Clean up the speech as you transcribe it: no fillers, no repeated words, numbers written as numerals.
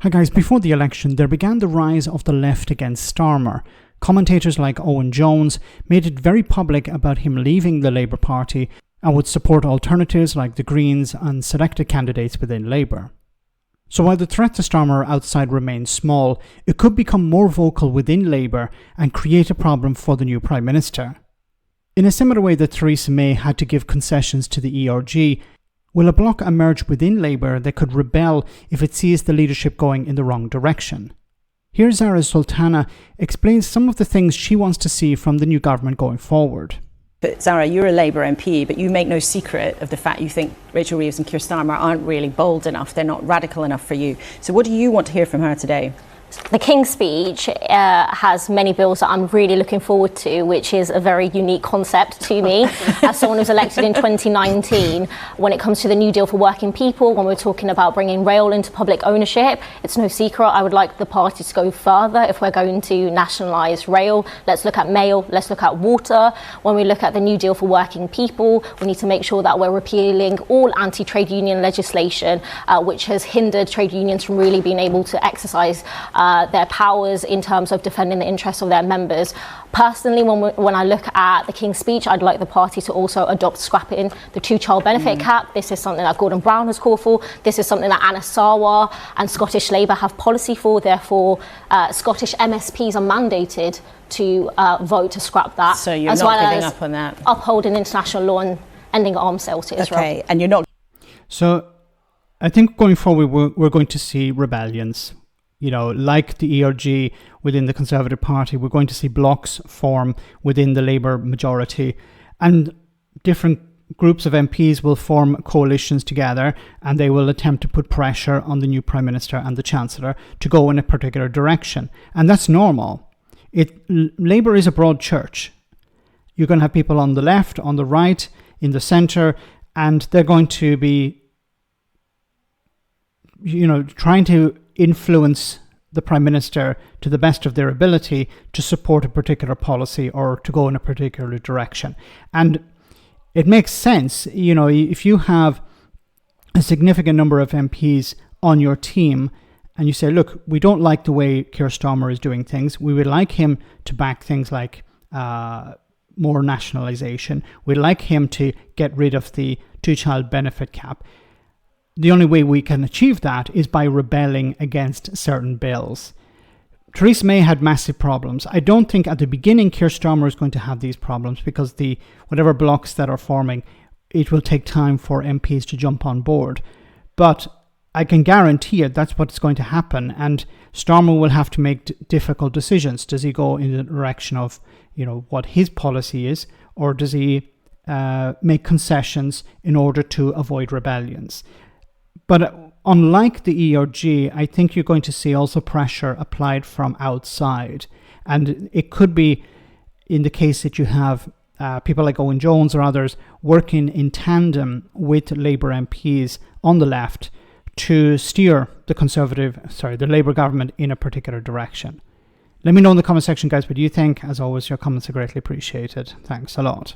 Hi guys, before the election, there began the rise of the left against Starmer. Commentators like Owen Jones made it very public about him leaving the Labour Party and would support alternatives like the Greens and selected candidates within Labour. So while the threat to Starmer outside remains small, it could become more vocal within Labour and create a problem for the new Prime Minister. In a similar way that Theresa May had to give concessions to the ERG, will a bloc emerge within Labour that could rebel if it sees the leadership going in the wrong direction? Here Zarah Sultana explains some of the things she wants to see from the new government going forward. But Zarah, you're a Labour MP, but you make no secret of the fact you think Rachel Reeves and Keir Starmer aren't really bold enough, they're not radical enough for you. So what do you want to hear from her today? The King's Speech has many bills that I'm really looking forward to, which is a very unique concept to me as someone who was elected in 2019. When it comes to the New Deal for working people, when we're talking about bringing rail into public ownership, it's no secret I would like the party to go further. If we're going to nationalise rail, let's look at mail, let's look at water. When we look at the New Deal for working people, we need to make sure that we're repealing all anti-trade union legislation, which has hindered trade unions from really being able to exercise their powers in terms of defending the interests of their members. Personally, when I look at the King's Speech, I'd like the party to also adopt scrapping the two-child benefit cap. This is something that Gordon Brown has called for. This is something that Anna Sarwar and Scottish Labour have policy for. Therefore, Scottish MSPs are mandated to vote to scrap that. So you're not giving up on that? Upholding international law and ending arms sales to Israel. Okay, and you're not... So I think going forward, we're going to see rebellions. You know, like the ERG within the Conservative Party, we're going to see blocs form within the Labour majority, and different groups of MPs will form coalitions together, and they will attempt to put pressure on the new Prime Minister and the Chancellor to go in a particular direction. And that's normal. Labour is a broad church. You're going to have people on the left, on the right, in the centre, and they're going to be, trying to influence the Prime Minister to the best of their ability to support a particular policy or to go in a particular direction. And it makes sense, if you have a significant number of MPs on your team and you say, look, we don't like the way Keir Starmer is doing things. We would like him to back things like more nationalisation. We'd like him to get rid of the two-child benefit cap. The only way we can achieve that is by rebelling against certain bills. Theresa May had massive problems. I don't think at the beginning Keir Starmer is going to have these problems because whatever blocs that are forming, it will take time for MPs to jump on board. But I can guarantee it, that's what's going to happen. And Starmer will have to make difficult decisions. Does he go in the direction of, what his policy is, or does he make concessions in order to avoid rebellions? But unlike the ERG, I think you're going to see also pressure applied from outside. And it could be in the case that you have people like Owen Jones or others working in tandem with Labour MPs on the left to steer the Labour government in a particular direction. Let me know in the comment section, guys, what you think. As always, your comments are greatly appreciated. Thanks a lot.